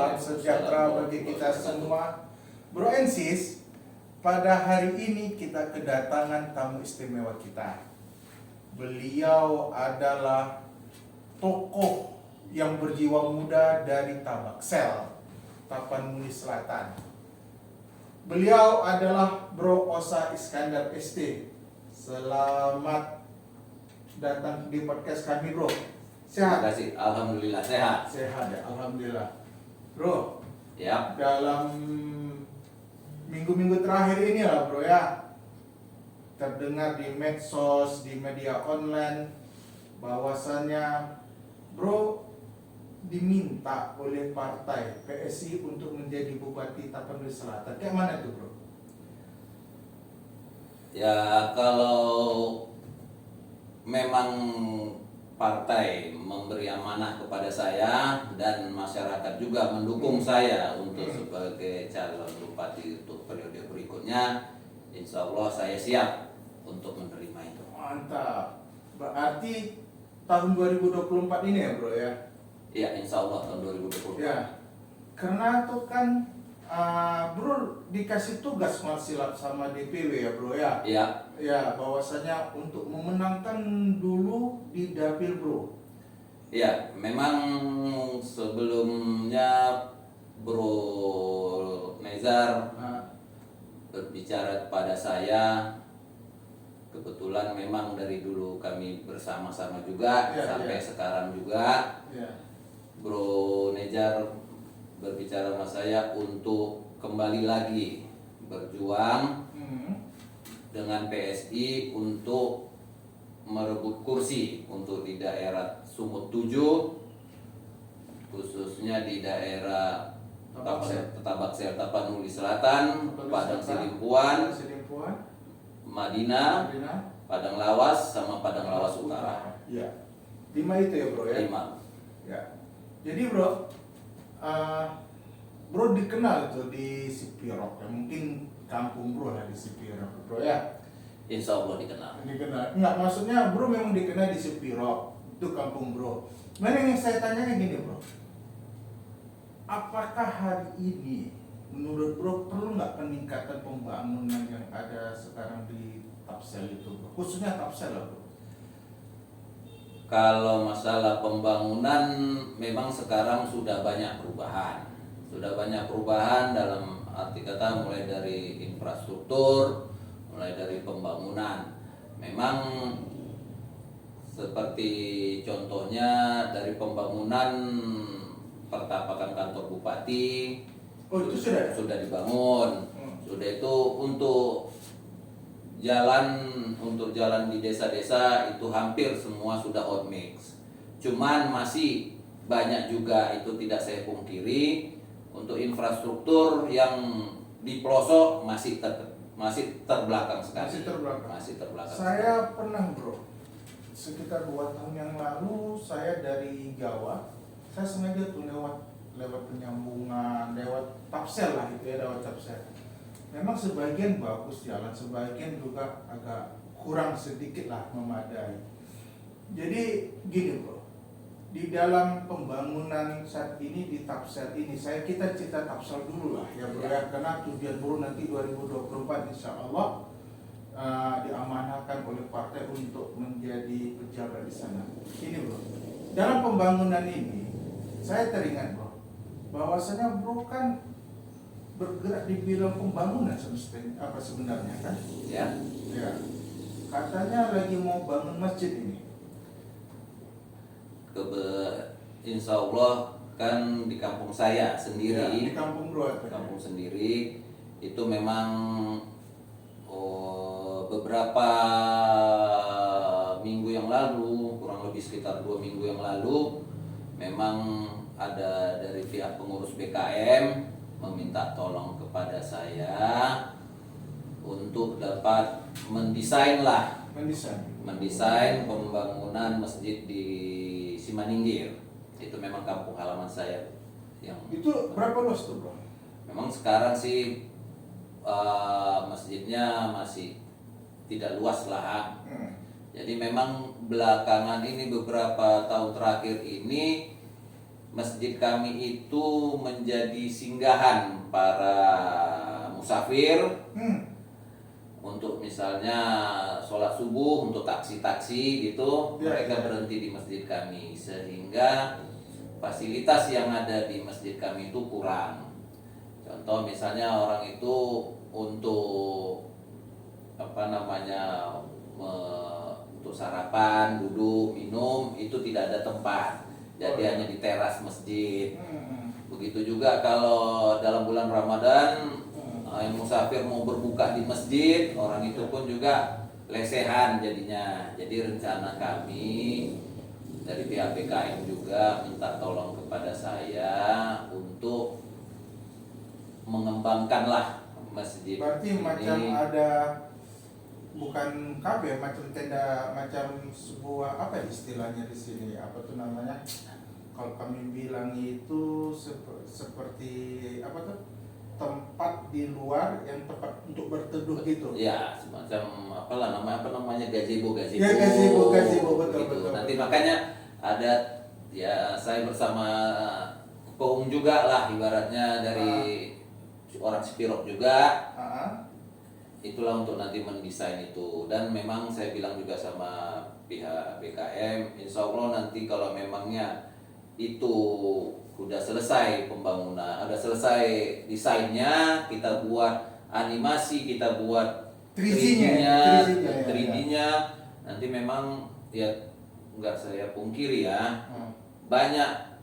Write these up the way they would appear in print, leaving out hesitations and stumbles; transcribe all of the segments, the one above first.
salam sejahtera bagi kita semua. Bro and sis, pada hari ini kita kedatangan tamu istimewa kita. Beliau adalah tokoh yang berjiwa muda dari Tabaksel, Tapanuli Selatan. Beliau adalah Bro Osa Iskandar ST. Selamat datang di podcast kami, Bro. Sehat? Terima kasih. Alhamdulillah sehat. Sehat ya, alhamdulillah. Bro, Ya. dalam minggu-minggu terakhir ini lah, Bro ya, terdengar di medsos, di media online, bahwasannya Bro diminta oleh partai PSI untuk menjadi Bupati Tapanuli Selatan. Kayak mana tuh, Bro? Ya, kalau memang partai memberi amanah kepada saya dan masyarakat juga mendukung saya untuk sebagai calon bupati untuk periode berikutnya, insya Allah saya siap untuk menerima itu. Mantap. Berarti tahun 2024 ini ya, Bro ya? Ya, insya Allah tahun 2020. Ya. Karena tuh kan Bro dikasih tugas silap sama DPW ya, Bro ya? Ya, Ya, bahwasanya untuk memenangkan dulu di dapil, Bro. ya, memang sebelumnya Bro Nezar Nah, berbicara kepada saya. Kebetulan memang dari dulu kami bersama-sama juga Ya, sampai ya. sekarang juga. ya. Bro Nejar berbicara sama saya untuk kembali lagi berjuang dengan PSI untuk merebut kursi untuk di daerah Sumut 7, khususnya di daerah Tabaksel Tapanuli Selatan, Padang Sidimpuan, Madinah, Padang Lawas, sama Padang Lawas Utara. Ya. 5 itu ya, Bro ya? 5. Ya. Jadi, Bro, Bro dikenal tuh di Sipirok ya, mungkin kampung Bro lah di Sipirok, Bro ya. Insya Allah dikenal. Dikenal. Enggak, maksudnya Bro memang dikenal di Sipirok, itu kampung Bro. Mana yang saya tanya gini, Bro. Apakah hari ini menurut Bro perlu nggak peningkatan pembangunan yang ada sekarang di Tapsel itu, Bro? Khususnya Tapsel lah, Bro. Kalau masalah pembangunan memang sekarang sudah banyak perubahan. Sudah banyak perubahan dalam arti kata mulai dari infrastruktur, mulai dari pembangunan. Memang seperti contohnya dari pembangunan pertapakan kantor bupati. Oh, itu sudah dibangun. Sudah itu untuk jalan di desa-desa itu hampir semua sudah hot mix. Cuman masih banyak juga, itu tidak saya pungkiri, untuk infrastruktur yang di pelosok masih terbelakang sekali. Masih terbelakang. Saya pernah, Bro, sekitar 2 tahun yang lalu saya dari Jawa, saya sengaja tuh lewat penyambungan, lewat Tapsel lah itu ya, lewat Tapsel. Memang sebagian bagus jalan, sebagian juga agak kurang sedikit lah memadai. Jadi gini, Bro, di dalam pembangunan saat ini di Tapsel ini, kita cerita Tapsel dulu lah ya, Bro ya, karena tujuan Bro nanti 2024 insya Allah diamanahkan oleh partai untuk menjadi pejabat di sana. Ini, Bro, dalam pembangunan ini saya teringat, Bro, bahwasanya Bro kan bergerak di bidang pembangunan sebenarnya kan? Ya. Ya. Katanya lagi mau bangun masjid ini. Insya Allah kan di kampung saya sendiri. Ya, di kampung Bro. Kampung sendiri itu memang beberapa minggu yang lalu, kurang lebih sekitar 2 minggu yang lalu, memang ada dari pihak pengurus BKM meminta tolong kepada saya untuk dapat mendesain pembangunan masjid di Simaningkir. Itu memang kampung halaman saya. Itu berapa luas tuh, Bro? Memang sekarang sih masjidnya masih tidak luas lah. Jadi memang belakangan ini beberapa tahun terakhir ini masjid kami itu menjadi singgahan para musafir untuk misalnya sholat subuh, untuk taksi-taksi gitu, Ya, mereka ya. berhenti di masjid kami, sehingga fasilitas yang ada di masjid kami itu kurang. Contoh misalnya orang itu untuk apa namanya untuk sarapan, duduk, minum itu tidak ada tempat, jadi hanya di teras masjid. Begitu juga kalau dalam bulan Ramadan yang musafir mau berbuka di masjid, orang itu pun juga lesehan jadinya. Jadi rencana kami dari pihak BKM juga minta tolong kepada saya untuk mengembangkanlah masjid Berarti ini. macam ada bukan kafe, macam tenda, macam sebuah apa istilahnya di sini? Apa tuh namanya? Kalau kami bilang itu seperti apa tuh? Tempat di luar yang tempat untuk berteduh gitu. Ya, semacam apa namanya gazebo. Ya, gazebo, betul, Begitu. betul. Nanti makanya ada ya saya bersama Koum juga lah ibaratnya dari orang Spirok juga. Itulah untuk nanti mendesain itu, dan memang saya bilang juga sama pihak BKM, insya Allah nanti kalau memangnya itu udah selesai pembangunan, udah selesai desainnya, kita buat animasi, kita buat 3D-nya, 3D-nya, nanti memang ya nggak saya pungkiri ya, banyak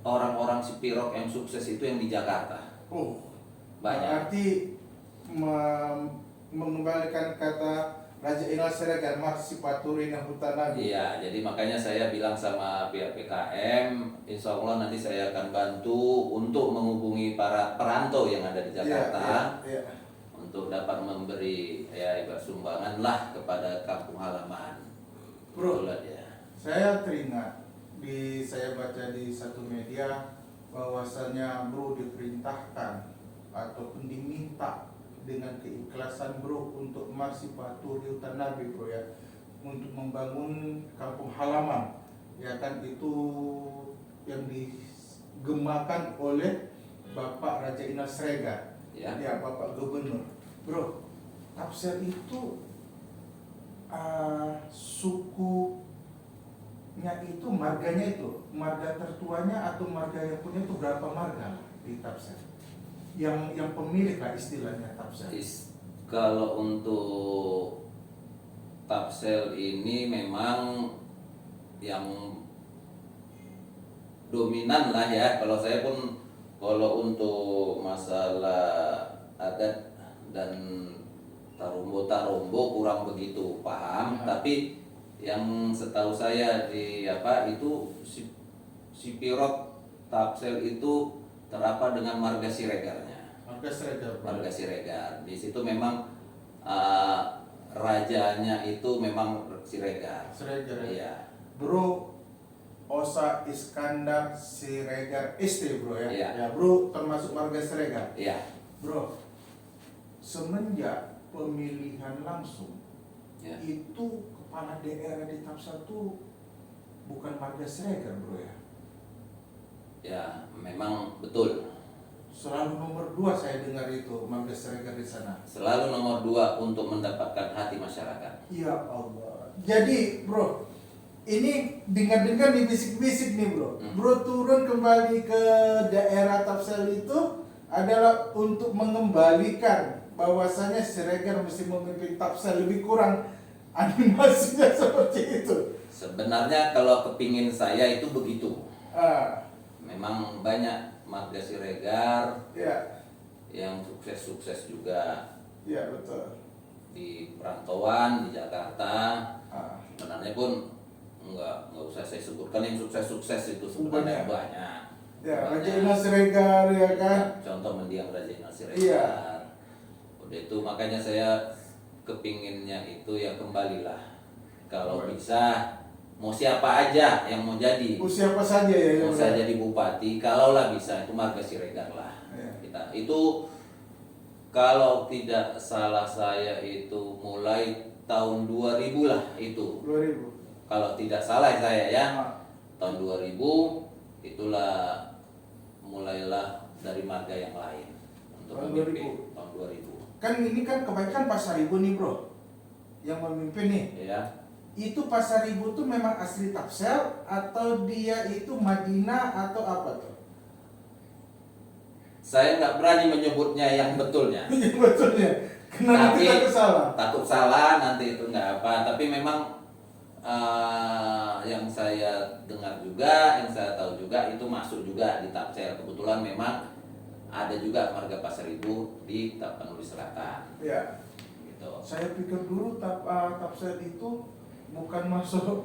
orang-orang Spirok yang sukses itu yang di Jakarta. Oh, Banyak. berarti mengembalikan kata Raja Inal Siregar Marsipaturi Hutanabi. Iya, jadi makanya saya bilang sama pihak PKM, insya Allah nanti saya akan bantu untuk menghubungi para perantau yang ada di Jakarta, Iya. untuk dapat memberi ya ibarat sumbangan lah kepada kampung halaman. Bro, Itulah dia. saya teringat saya baca di satu media bahwasanya bro diperintahkan ataupun diminta dengan keikhlasan bro untuk Marsipaturi Hutanabi bro ya, untuk membangun kampung halaman ya kan, itu yang digemakan oleh Bapak Raja Inal Siregar Ya. ya, Bapak Gubernur. Bro, Tapsel itu sukunya itu, marganya itu, marga tertuanya atau marga yang punya itu berapa marga di Tapsel? Yang pemilik lah istilahnya Tapsel. Kalau untuk Tapsel ini memang yang dominan lah ya. Kalau saya pun kalau untuk masalah adat dan tarombo kurang begitu paham, tapi yang setahu saya di itu si Pirot Tapsel itu terapa dengan marga Siregarnya. Marga Siregar. Di situ memang rajanya itu memang Siregar. Iya. Bro, Osa Iskandar Siregar ST bro ya. Iya. Ya bro, termasuk marga Siregar. Iya. Bro, semenjak pemilihan langsung Ya. itu kepala daerah di Tapsel tuh bukan marga Siregar bro ya. Ya, memang betul. Selalu nomor 2 saya dengar itu marga Siregar di sana. Selalu nomor 2 untuk mendapatkan hati masyarakat. Ya Allah. Jadi bro, ini dengar-dengar nih bisik-bisik nih bro. Bro turun kembali ke daerah Tapsel itu adalah untuk mengembalikan bahwasanya Siregar mesti memimpin Tapsel, lebih kurang animasinya seperti itu. Sebenarnya kalau kepingin saya itu begitu. Memang banyak marga Siregar Ya, yang sukses-sukses juga ya betul. di perantauan di Jakarta. Ah, Sebenarnya pun nggak usah saya sebutkan yang sukses-sukses itu sebenarnya banyak. ya Raja Inal Siregar ya kan. Contoh mendiang Raja Inal Siregar. Iya. Udah itu makanya saya kepinginnya itu ya kembalilah. Kalau bisa mau siapa aja yang mau jadi. Siapa saja ya. Mau saya jadi bupati, kalaulah bisa itu marga Siregar lah. Ya. Kita itu kalau tidak salah saya itu mulai tahun 2000 lah itu. 2000. Kalau tidak salah saya ya. Ah, Tahun 2000 itulah mulailah dari marga yang lain untuk Tahun memimpin tahun 2000. Kan ini kan kebanyakan Pasar Ibu nih bro, yang memimpin nih. Ya, Itu Pasar Ibu tuh memang asli Tapsel atau dia itu Madinah atau apa tuh? saya nggak berani menyebutnya yang betulnya. Betulnya. Kenapa Tapi kita salah? takut salah nanti itu nggak apa. Tapi memang yang saya dengar juga, yang saya tahu juga itu masuk juga di Tapsel. Kebetulan memang ada juga marga Pasar Ibu di Tapanuli Selatan. Ya, Gitu. saya pikir dulu Tapsel itu bukan masuk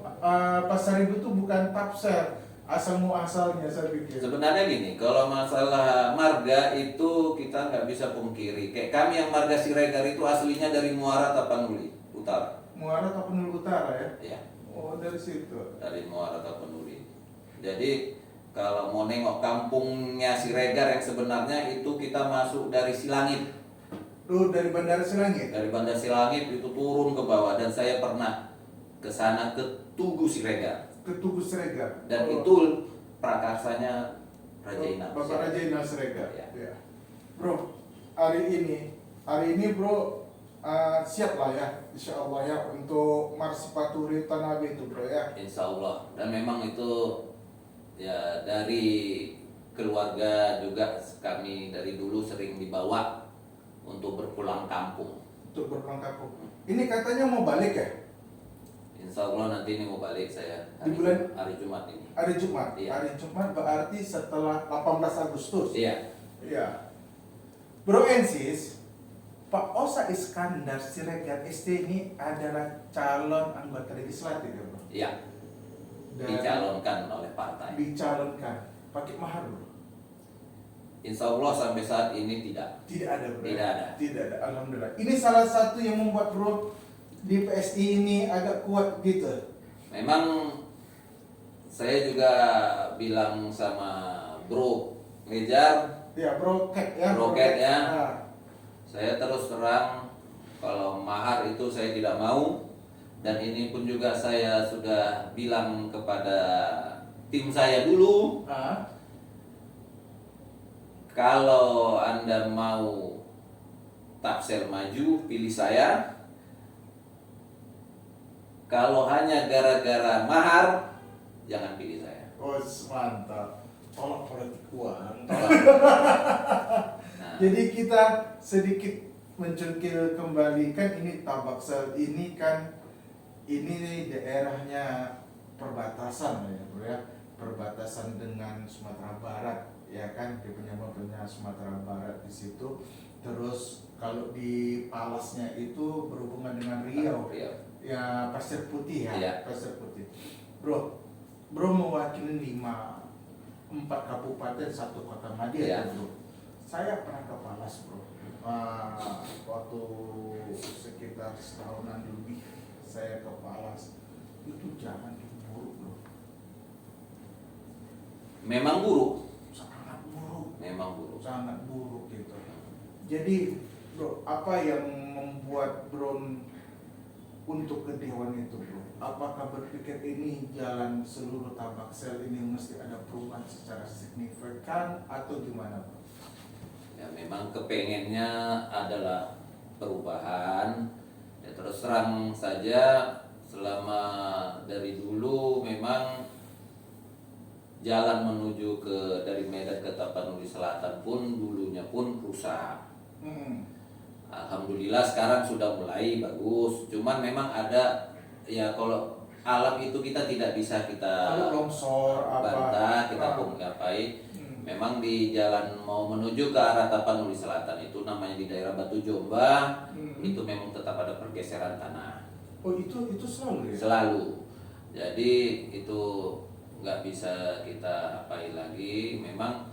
Pasar Ibu tuh bukan Tapsel asal muasalnya saya pikir. Sebenarnya gini, kalau masalah marga itu kita nggak bisa pungkiri. Kayak kami yang marga Siregar itu aslinya dari Muara Tapanuli Utara. Muara Tapanuli Utara ya? Ya, Oh dari situ. dari Muara Tapanuli. Jadi kalau mau nengok kampungnya Siregar yang sebenarnya itu kita masuk dari Silangit. Tuh dari Bandara Silangit. Dari Bandar Silangit itu turun ke bawah dan saya pernah ke sana ke Tugu Siregar. Ke Tugu Siregar. Dan Oh. itu prakarsanya Raja Inap. Bapak Raja Inal Siregar. Ya. Ya. Bro, hari ini bro siap lah ya, insya Allah ya untuk Marsipaturi Tanabe itu bro ya. Insya Allah. Dan memang itu ya dari keluarga juga kami dari dulu sering dibawa untuk berpulang kampung. Untuk berpulang kampung. Ini katanya mau balik ya? Insya Allah nanti ini mau balik saya Di bulan- hari Jumat ini. Hari Jumat. Iya. Hari Jumat berarti setelah 18 Agustus. Iya. Iya. Bro Ensis, Pak Osa Iskandar Siregar ST ini adalah calon anggota legislatif ya bro? Iya. Dan Dicalonkan oleh partai. dicalonkan. Pakai mahar bro? Insya Allah sampai saat ini tidak. Tidak ada bro. Tidak ada. Tidak ada. Alhamdulillah. Ini salah satu yang membuat bro di PSI ini agak kuat gitu. Memang saya juga bilang sama Bro Ngejar, Ya broket ya. Broket ya. Nah, saya terus terang kalau mahar itu saya tidak mau. Dan ini pun juga saya sudah bilang kepada tim saya dulu, kalau Anda mau Tapsel maju, pilih saya. Kalau hanya gara-gara mahar, jangan pilih saya. oh mantap. Tolak politik uang. Nah, Jadi kita sedikit mencengkil kembali kan ini Tabaksel ini kan ini daerahnya perbatasan ya bro ya, perbatasan dengan Sumatera Barat ya kan, dia punya Sumatera Barat di situ. Terus kalau di Palasnya itu berhubungan dengan Riau ya, Pasir Putih ya, Iya. Pasir Putih. Bro mewakili 4 kabupaten 1 kota Madia Iya. ya, bro. Saya pernah ke Palas bro, waktu sekitar setahunan lebih saya ke Palas. Itu jalan buruk bro, memang buruk, sangat buruk, memang buruk. sangat buruk gitu. Jadi bro, apa yang membuat bro untuk ke Dewan itu bro? Apakah berpikir ini jalan seluruh Tabaksel ini mesti ada perubahan secara signifikan atau gimana bro? Ya memang kepengennya adalah perubahan. Ya terus terang saja selama dari dulu memang jalan menuju ke dari Medan ke Tapanuli Selatan pun dulunya pun rusak. Alhamdulillah sekarang sudah mulai bagus. Cuman memang ada ya kalau alam itu kita tidak bisa kita Kalau longsor bantah, kita apa? pun gapai. Memang di jalan mau menuju ke arah Tapanuli Selatan itu namanya di daerah Batu Jomba, itu memang tetap ada pergeseran tanah. Oh itu selalu ya? Selalu. Jadi itu nggak bisa kita apain lagi. Memang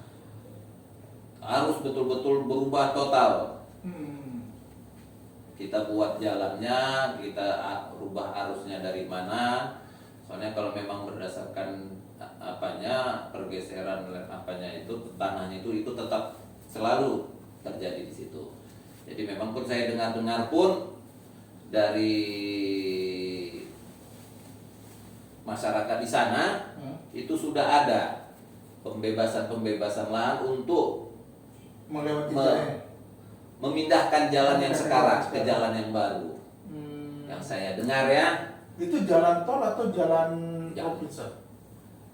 harus betul-betul berubah total. Kita buat jalannya, kita rubah arusnya dari mana. Soalnya kalau memang berdasarkan apanya pergeseran apanya itu tanahnya itu tetap selalu terjadi di situ. Jadi memang pun saya dengar pun dari masyarakat di sana itu sudah ada pembebasan lahan untuk melewati Me- jalan. memindahkan jalan yang Memindahkan sekarang jalan ke jalan yang baru. Yang saya dengar ya, Itu jalan tol atau jalan Jalan. provinsi?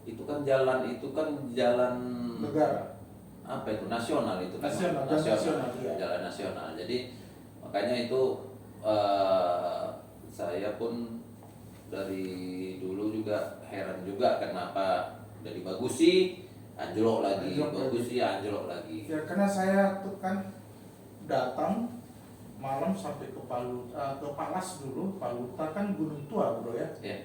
itu kan jalan Negara. apa itu nasional itu kan? Nasional, jalan nasional, iya. Jalan nasional. Jadi makanya itu saya pun dari dulu juga heran juga kenapa dari bagusi anjlok lagi, Anjlok lagi. bagusi anjlok lagi. Ya karena saya tuh kan datang malam sampai ke ke Palas dulu. Paluta kan Gunung Tua bro ya. Ya.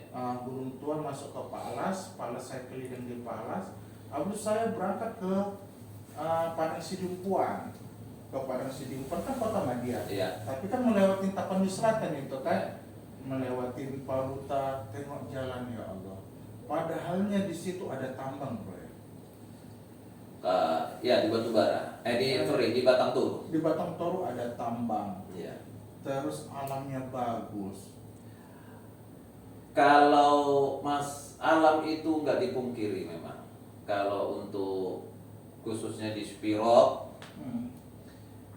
Gunung Tua masuk ke Palas saya keliling di Palas. Habis saya berangkat ke Padang Sidimpuan. Ke Padang Sidimpuan kan kota Madiun. Iya. Tapi kan melewati Tapanuli Selatan itu kan. Melewati Paluta, tengok jalan ya Allah. Padahalnya di situ ada tambang bro ya. Ya di Batubara. Di Batang Toru. Di Batang Toru ada tambang. Iya. Terus alamnya bagus. Kalau Mas alam itu nggak dipungkiri memang. Kalau untuk khususnya di Spirok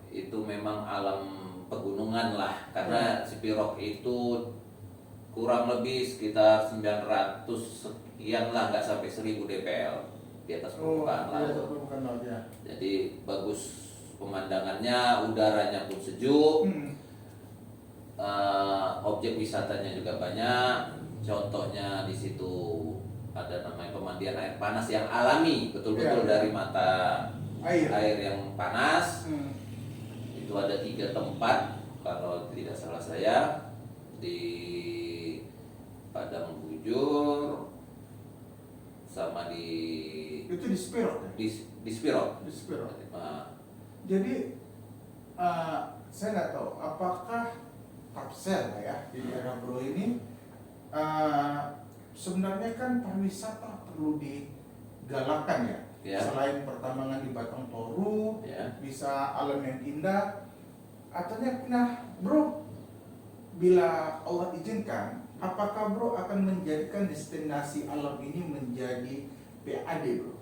itu memang alam pegunungan lah, karena Spirok itu kurang lebih sekitar 900 sekian lah, nggak sampai 1000 dpl di atas permukaan laut. Ya. Jadi bagus pemandangannya, udaranya pun sejuk, objek wisatanya juga banyak. Contohnya di situ ada namanya pemandian air panas yang alami, betul-betul Ya, ya. dari mata Air. yang panas. Itu ada 3 tempat kalau tidak salah saya, di Padang Bujur sama di Itu di Spirok ya? di Spirok. Di Spirok. Nah, Jadi saya nggak tahu apakah Kapsel ya di daerah Bro ini sebenarnya kan pariwisata perlu digalakkan ya. Ya. Selain pertambangan di Batang Toru, ya. bisa alam yang indah. Nah, Bro, bila Allah izinkan, apakah Bro akan menjadikan destinasi alam ini menjadi PAD Bro?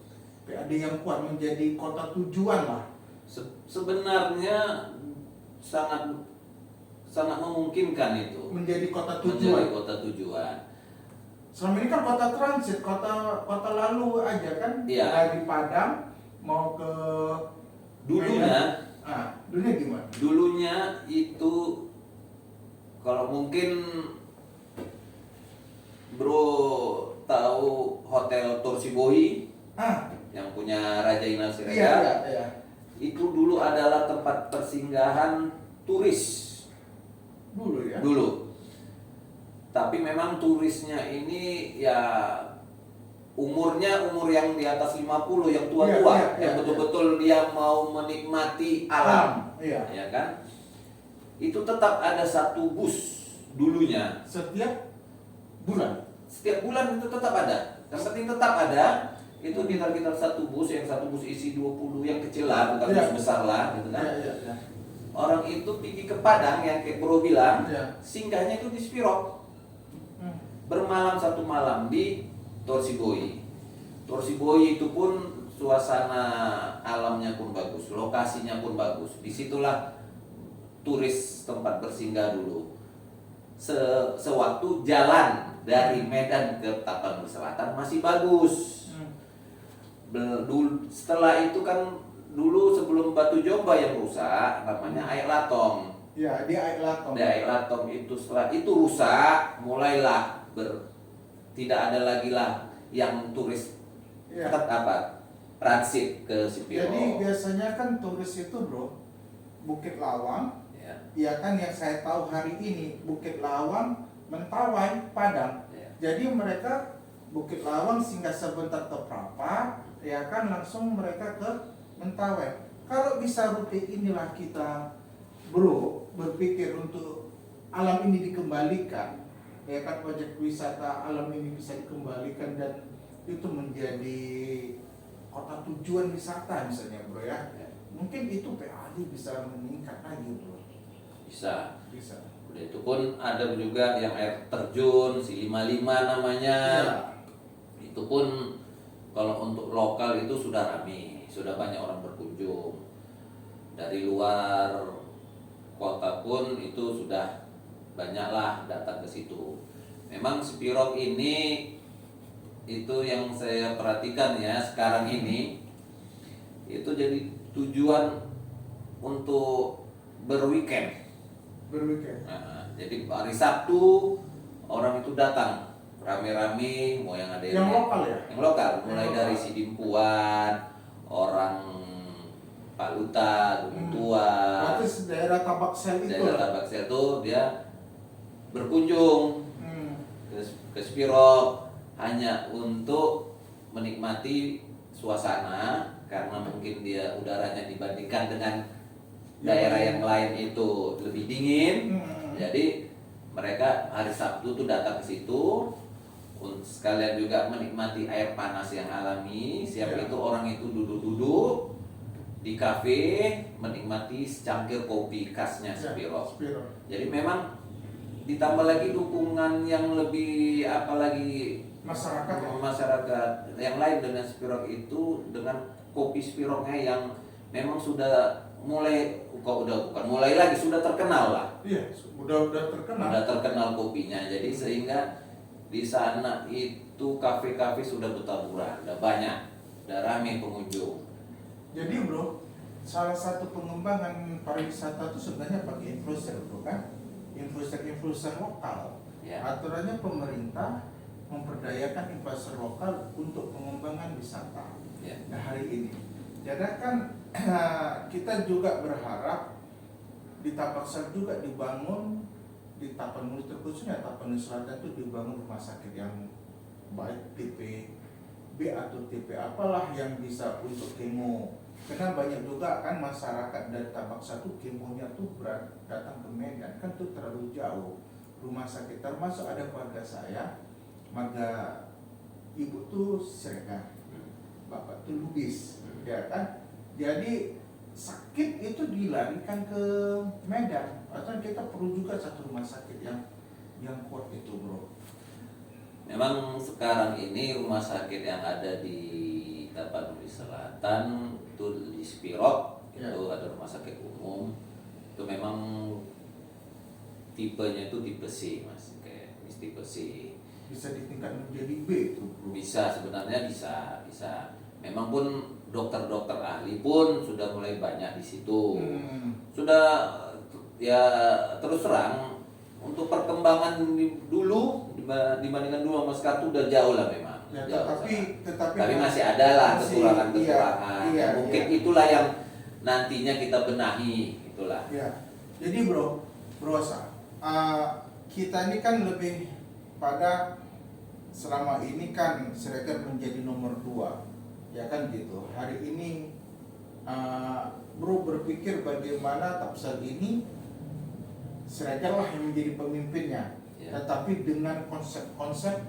PAD yang kuat, menjadi kota tujuan lah. Sebenarnya sangat memungkinkan itu Menjadi kota menjadi tujuan. kota tujuan. Selama ini kan kota transit, kota lalu aja kan. Iya. Dari Padang mau ke Dulunya dulunya gimana? Dulunya itu kalau mungkin Bro tahu Hotel Torsibohi yang punya Raja Inal Siregar. Iya. Itu dulu adalah tempat persinggahan turis Dulu ya. dulu. Tapi memang turisnya ini ya umurnya umur yang di atas 50, yang tua-tua, Iya, yang betul-betul dia mau menikmati alam. Iya. Ya kan? Itu tetap ada satu bus dulunya. Setiap bulan. Setiap bulan itu tetap ada. Yang penting tetap ada. Itu kita satu bus, yang satu bus isi 20, yang kecil lah, bukan Iya. bus besar lah gitu kan. Iya. Orang itu pergi ke Padang yang kayak Bro bilang, Iya. singgahnya itu di Spirok. Bermalam 1 malam di Torsibohi. Torsibohi itu pun suasana alamnya pun bagus, lokasinya pun bagus. Disitulah turis tempat bersinggah dulu. Sewaktu jalan dari Medan ke Tapanuli Selatan masih bagus. Setelah itu kan dulu sebelum Batu Jomba yang rusak, namanya Aik Latong. Ya, di Aik Latong. Di Aik Latong itu setelah itu rusak, mulailah tidak ada lagi lah yang turis Ya. transit ke Spirok. Jadi biasanya kan turis itu Bro, Bukit Lawang, Ya. ya kan yang saya tahu hari ini Bukit Lawang, Mentawai, Padang. Ya. Jadi mereka Bukit Lawang singgah sebentar ke Prapa, ya kan langsung mereka ke Mentawai. Kalau bisa rute inilah kita Bro berpikir untuk alam ini dikembalikan, ya kan objek wisata alam ini bisa dikembalikan dan itu menjadi kota tujuan wisata misalnya Bro ya. Mungkin itu PAD bisa meningkat lagi Bro. Bisa. Bisa. Udah itu pun ada juga yang air terjun si 55 namanya. Ya. Itu pun Kalau untuk lokal itu sudah ramai, sudah banyak orang berkunjung. Dari luar kota pun itu sudah banyaklah datang ke situ. Memang Spirok ini itu yang saya perhatikan ya sekarang ini itu jadi tujuan untuk berweekend. Nah, jadi hari Sabtu orang itu datang rame-rame, mau yang ada Yang lokal ya? yang lokal, mulai Yang dari lokal. Sidimpuan, orang Paluta, Gunung Tua, Berarti daerah Tabaksel itu daerah lah. Tabaksel itu dia berkunjung Hmm. ke Spirok hanya untuk menikmati suasana karena mungkin dia udaranya dibandingkan dengan daerah yang lain itu lebih dingin. Hmm. Jadi mereka hari Sabtu tuh datang ke situ sekalian juga menikmati air panas yang alami. Siap Ya. itu orang itu duduk-duduk di kafe menikmati secangkir kopi khasnya Ya, Spirok. Spirok. Jadi memang ditambah lagi dukungan yang lebih apalagi Masyarakat ya? masyarakat yang lain dengan Spirok itu dengan kopi Spiroknya yang memang sudah mulai bukan mulai lagi sudah terkenal lah. Iya, udah terkenal. Sudah terkenal kopinya. Jadi sehingga di sana itu kafe-kafe sudah bertaburan, udah banyak, udah ramai pengunjung. Jadi bro, salah satu pengembangan pariwisata itu sebenarnya pakai influencer bro kan? Influencer lokal. Ya. Aturannya pemerintah memperdayakan influencer lokal untuk pengembangan wisata. Ya. Nah hari ini, jadi kan kita juga berharap di Tabaksel juga dibangun di Tapanuli terkhususnya Tapanuli Selatan itu dibangun rumah sakit yang baik tipe B atau tipe apalah yang bisa untuk kemo. Karena banyak juga kan masyarakat dari Tabaksel tuh kemonya tuh berat datang ke Medan kan tuh terlalu jauh rumah sakit, termasuk ada keluarga saya, marga ibu tuh Sregar, bapak tuh Lubis, ya kan. Jadi sakit itu dilarikan ke Medan. Atau kita perlu juga satu rumah sakit yang kuat itu bro. Memang sekarang ini rumah sakit yang ada di Tapanuli Selatan itu di Spirok Ya. itu ada rumah sakit umum itu memang tipenya itu tipe C mas, kayak tipe C. Bisa ditingkat menjadi B itu bro. Bisa sebenarnya bisa memang pun dokter-dokter ahli pun sudah mulai banyak di situ. Sudah ya terus terang untuk perkembangan dulu dibandingkan dulu sama sekarang tuh udah jauh lah memang. Ya, Jauh tetapi tapi masih ada lah masih- kekurangan-kekurangan. iya, Mungkin iya. itulah yang nantinya kita benahi itulah. Ya, jadi bro Asa, kita ini kan lebih pada selama ini kan Sregar menjadi nomor 2, ya kan gitu. Hari ini bro berpikir bagaimana Tabaksel ini Sregar lah yang menjadi pemimpinnya, Ya. tetapi dengan konsep-konsep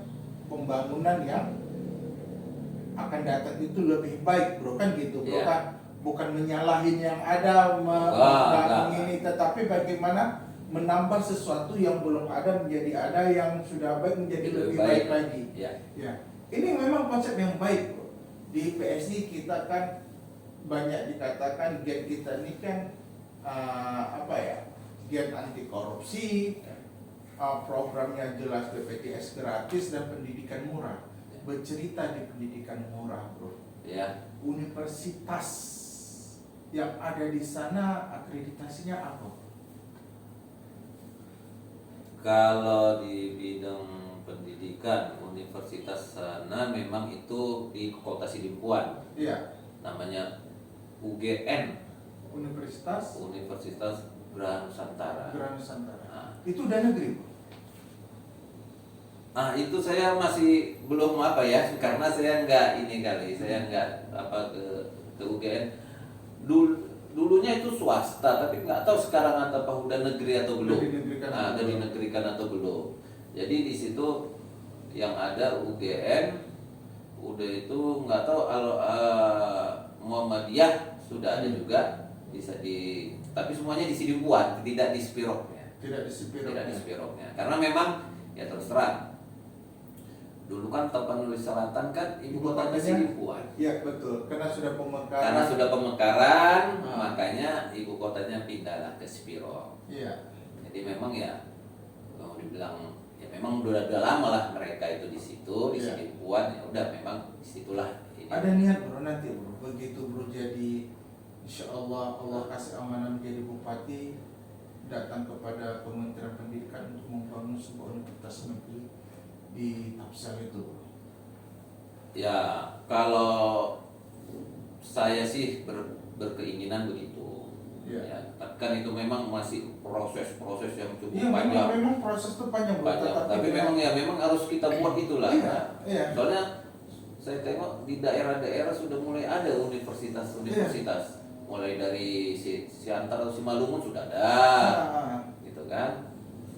pembangunan yang akan datang itu lebih baik bro kan gitu bro Ya. kan. Bukan menyalahin yang ada membangun ini, tetapi bagaimana menambah sesuatu yang belum ada menjadi ada, yang sudah baik menjadi lebih baik lagi. Ya. Ya, ini memang konsep yang baik bro. Di PSI kita kan banyak dikatakan gen kita ini kan gen anti korupsi, programnya jelas BPJS gratis dan pendidikan murah. Bercerita di pendidikan murah bro. Ya. Universitas yang ada di sana akreditasinya apa? Kalau di bidang pendidikan universitas sana memang itu di Kota Sidimpuan. Iya, Namanya UGN, Universitas Universitas Geraha Nusantara. Geraha Nusantara. Nah, Itu udah negeri, Bro. itu saya masih belum apa ya, karena saya nggak ke UGN. Dulunya itu swasta, tapi nggak tahu sekarang apakah udah negeri atau belum. Udah Dinegerikan atau belum. Jadi di situ yang ada UGN, udah itu nggak tahu Muhammadiyah sudah ada juga tapi semuanya di Sidimpuan, tidak di Spiroknya. Tidak di Spirok. Tidak di Spiroknya. Karena memang ya terus terang Dulu kan Tapanuli Selatan kan ibu kotanya Sidimpuan. Iya betul, karena sudah pemekaran. Karena sudah pemekaran, Ah. makanya ibu kotanya pindahlah ke Spiro. Iya. Jadi memang ya kalau dibilang ya memang udah lama lah mereka itu di situ di Iya. Sidimpuan, ya udah memang disitulah ini. Ada niat bro nanti bro, begitu bro jadi insya Allah Allah kasih amanah menjadi bupati, datang kepada Kementerian Pendidikan untuk membangun sebuah universitas negeri di Tapsel itu bro. Ya kalau saya sih berkeinginan begitu. Iya. Ya, tapi kan itu memang masih proses-proses yang cukup Iya panjang. memang proses itu panjang bro, Panjang. Tapi memang ya memang harus kita buat itulah. Iya, Ya. iya. Soalnya saya tengok di daerah-daerah sudah mulai ada universitas-universitas. Mulai dari Siantar atau Simalungun sudah ada, Ah. gitu kan.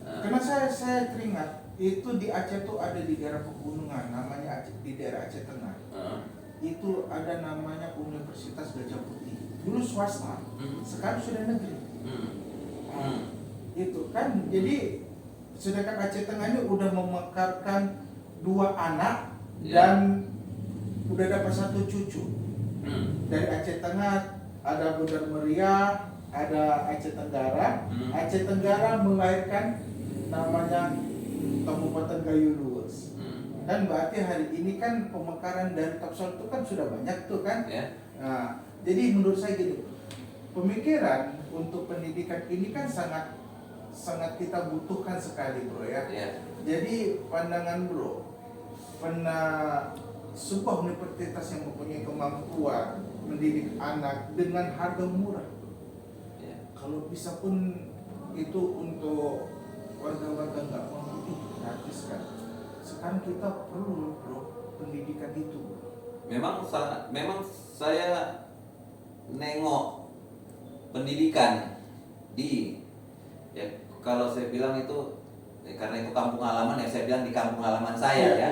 Nah, Karena saya teringat itu di Aceh tuh ada di daerah pegunungan, namanya Aceh, di daerah Aceh Tengah. Itu ada namanya Universitas Gajah Putih. Dulu swasta, sekarang sudah negeri. Itu kan, jadi sedangkan Aceh Tengah ini udah memekarkan 2 anak dan udah dapat 1 cucu. Dari Aceh Tengah ada Bundar Meriah, ada Aceh Tenggara. Aceh Tenggara melahirkan namanya Kabupaten Gayo Luwes. Kan berarti hari ini kan pemekaran dari Tapsel itu kan sudah banyak tuh kan. Ya. Nah, jadi menurut saya gitu, pemikiran untuk pendidikan ini kan sangat kita butuhkan sekali bro ya. Ya. Jadi pandangan bro, sebuah universitas yang mempunyai kemampuan mendidik anak dengan harga murah. Ya. Kalau bisa pun itu untuk warga-warga nggak mampu itu gratis kan. Sekarang kita perlu bro pendidikan itu. Memang saya nengok pendidikan di ya kalau saya bilang itu karena itu kampung halaman ya saya bilang di kampung halaman saya ya.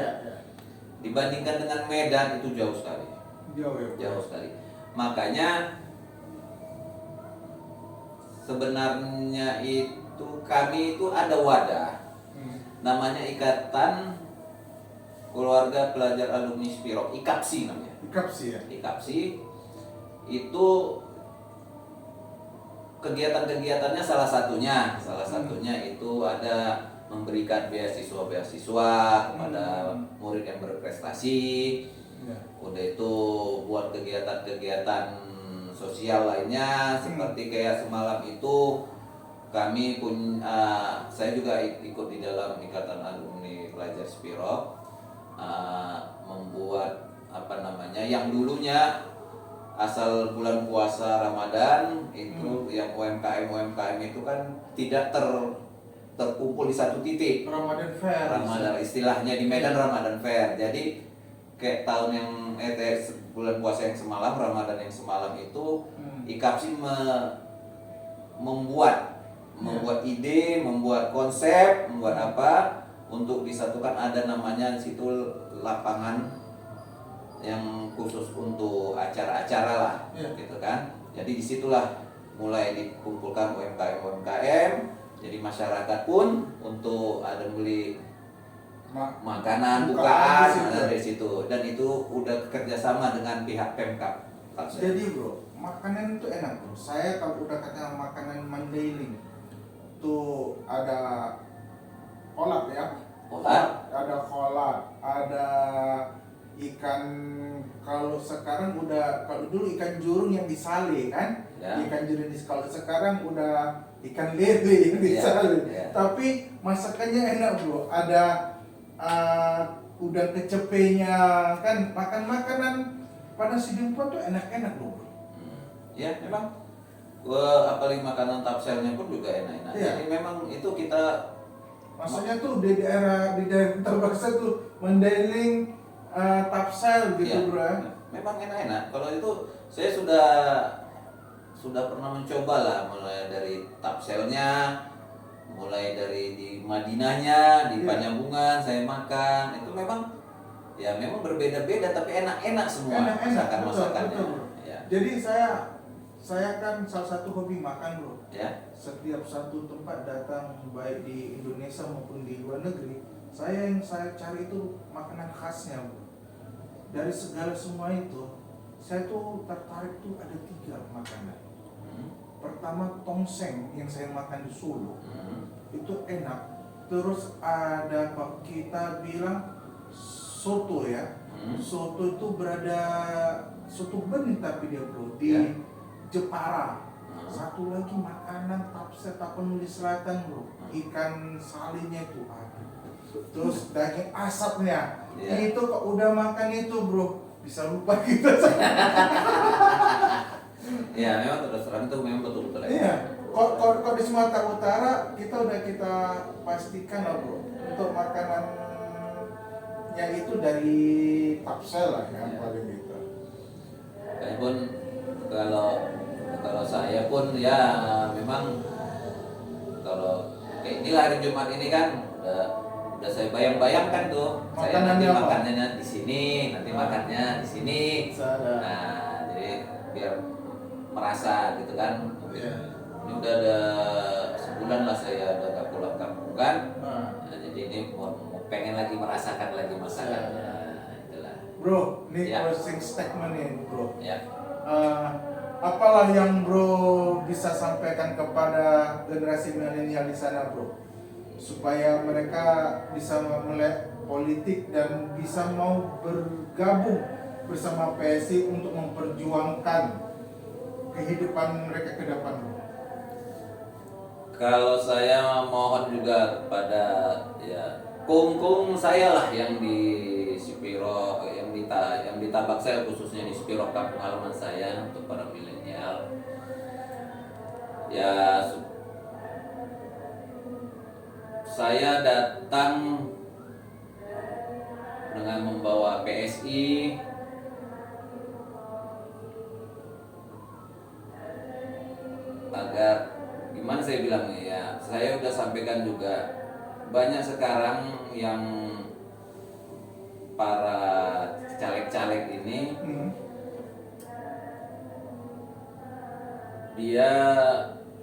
Dibandingkan dengan Medan itu jauh sekali. Jauh ya. Jauh sekali. Makanya sebenarnya itu kami itu ada wadah namanya Ikatan Keluarga Pelajar Alumni Spiro, IKAPSI namanya. IKAPSI ya. IKAPSI itu kegiatan-kegiatannya salah satunya itu ada memberikan beasiswa kepada murid yang berprestasi. Ya. Udah itu buat kegiatan-kegiatan sosial lainnya seperti kayak semalam itu kami saya juga ikut di dalam Ikatan Alumni Pelajar Spiro membuat yang dulunya asal bulan puasa Ramadan itu yang UMKM itu kan tidak terkumpul di satu titik. Ramadan Fair. Ramadan istilahnya di Medan Ramadan Fair. Jadi kayak tahun yang bulan puasa yang semalam, Ramadan yang semalam itu IKAPSI membuat ide, membuat konsep, membuat apa untuk disatukan ada namanya di situ lapangan yang khusus untuk acara-acara lah, gitu kan. Jadi disitulah mulai dikumpulkan UMKM. Jadi masyarakat pun untuk ada beli makanan bukaan ada dari situ dan itu udah kerjasama dengan pihak Pemkab. Jadi bro, makanan itu enak bro. Saya kalau udah kata makanan Mandailing tuh ada kolak ya. Ada kolak, ada ikan. Kalau sekarang kalau dulu ikan jurung yang disale kan, ikan jurung kalau sekarang udah ikan lele yang disale. Tapi masakannya enak bro. Ada udang kecepenya kan, makan makanan pada Sidimpuan tuh enak-enak bro. Ya memang apalagi makanan Tapselnya pun juga enak-enak. Jadi memang itu kita maksudnya tuh di daerah terbaksa tuh Mandailing, Tapsel gitu bro. Memang enak-enak. Kalau itu saya sudah pernah mencoba lah, mulai dari Tapselnya, mulai dari di Madinahnya, di Panyambungan saya makan. Itu memang berbeda-beda tapi enak-enak semua masakannya. Ya. Jadi saya kan salah satu hobi makan bro. Ya. Setiap satu tempat datang baik di Indonesia maupun di luar negeri, Yang saya cari itu makanan khasnya, bro. Dari segala semua itu, saya tuh tertarik tuh ada 3 makanan. Pertama tongseng yang saya makan di Solo, itu enak. Terus ada apa kita bilang soto ya. Soto itu soto bening tapi dia bro di Jepara. Satu lagi makanan tapset Tapanuli Selatan bro, ikan salinya itu ada. Terus daging asapnya, itu kok udah makan itu bro, bisa lupa kita. Ya memang terus terang itu memang betul-betul. Iya, kok di Sumatera Utara kita pastikan lah bro, untuk makanannya itu dari Tapsel lah yang paling gitu. Walaupun kalau saya pun ya memang kalau kayak ini hari Jumat ini kan udah saya bayang-bayangkan tuh. Saya nanti makannya di sini, nanti makannya di sini. Nah, jadi biar merasa gitu kan. Ini udah ada sebulan lah saya udah gak pulang kampung kan. Nah, jadi ini mau pengen lagi merasakan lagi masakannya. Itulah. Bro, ini closing statement nih bro. Ya. Apalah yang bro bisa sampaikan kepada generasi milenial di sana bro, supaya mereka bisa melek politik dan bisa mau bergabung bersama PSI untuk memperjuangkan kehidupan mereka ke depan bro. Kalau saya mohon juga kepada ya kung saya lah yang di Sipiro, yang di Tabak saya khususnya di Sipiro kampung halaman saya untuk para milenial. Ya saya datang dengan membawa PSI agar gimana saya bilangnya ya, saya udah sampaikan juga banyak sekarang yang para caleg-caleg ini dia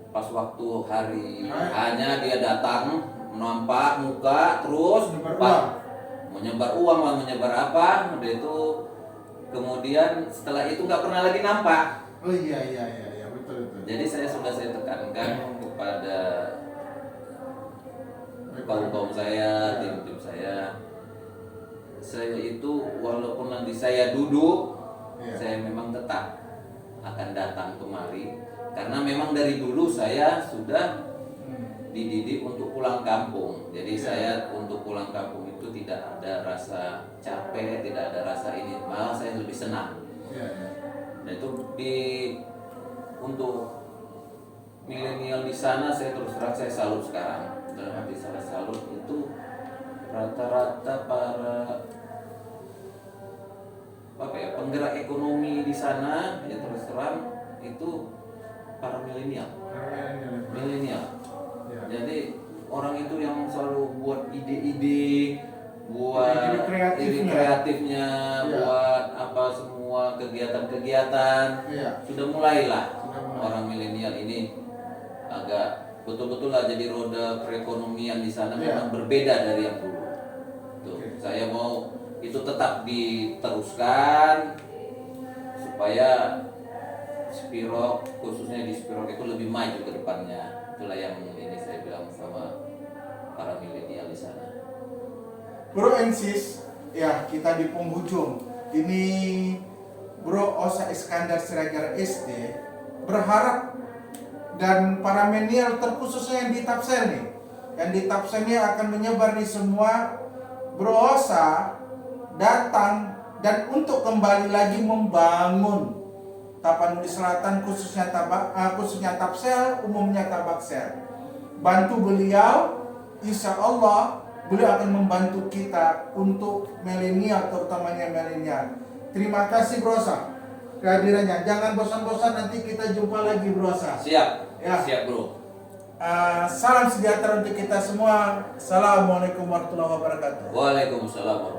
pas waktu hari hanya dia datang nampak muka terus menyebar uang lah menyebar apa udah itu kemudian setelah itu nggak pernah lagi nampak. Oh iya betul. Jadi saya tekankan kepada kaum saya, tim saya itu walaupun nanti saya duduk, saya memang tetap akan datang kemari karena memang dari dulu saya sudah dididik untuk pulang kampung. Jadi saya untuk pulang kampung itu tidak ada rasa capek, tidak ada rasa ini, malah saya lebih senang. Nah itu untuk milenial di sana saya terus terang saya salut sekarang. Dalam hati saya salut itu rata-rata para penggerak ekonomi di sana ya terus terang itu para milenial. Jadi orang itu yang selalu buat ide-ide, buat ide kreatifnya, buat apa semua kegiatan-kegiatan. Sudah mulailah orang milenial ini agak betul-betul lah jadi roda perekonomian di sana memang berbeda dari yang dulu. Tuh, saya mau itu tetap diteruskan supaya Spiro khususnya di Spiro itu lebih maju ke depannya. Itulah yang ini saya bilang sama para milenial di sana. Bro and sis, ya kita di penghujung. Ini Bro Osa Iskandar Siregar SD berharap dan para milenial terkhususnya yang di Tapsel nih, yang di Tapsel ini akan menyebar di semua. Bro Osa datang dan untuk kembali lagi membangun Tapanuli Selatan khususnya Tapsel, umumnya Tabaksel. Bantu beliau, insya Allah beliau akan membantu kita untuk milenial, terutamanya milenial. Terima kasih Bro Osa kehadirannya. Jangan bosan-bosan, nanti kita jumpa lagi Bro Osa. Siap. Siap bro. Salam sejahtera untuk kita semua. Assalamualaikum warahmatullahi wabarakatuh. Waalaikumsalam.